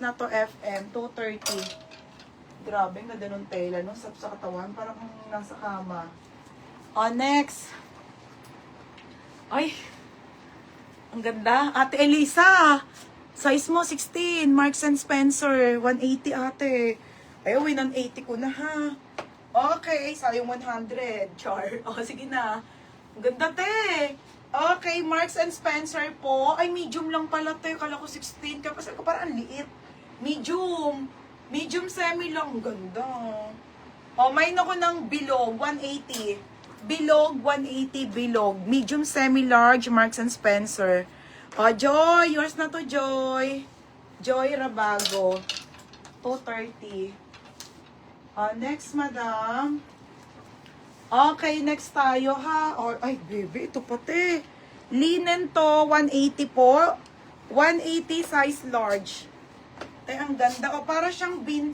na to, FM, 230. Grabe, ang ganda nung tela, no? Sa katawan, parang nasa kama. Next. Ay, ang ganda. Ate Elisa, size mo 16, Marks and Spencer, 180 ate. Ay, 180 ko na ha. Okay, sayang 100. Char. Sige na. Ang ganda, te. Okay, Marks and Spencer po. Ay, medium lang pala, te. Kala ko 16. Kapasal ko parang liit. Medium. Medium semi lang. Ang ganda. Main ako ng bilog, 180. Bilog, 180 bilog. Medium semi-large, Marks and Spencer. Joy. Yours na to, Joy. Joy Rabago. 230. Next, madam. Okay, next tayo, ha? Ay, baby, ito pati. Linen to, 180 po. 180 size large. Ay, ang ganda. Para siyang bin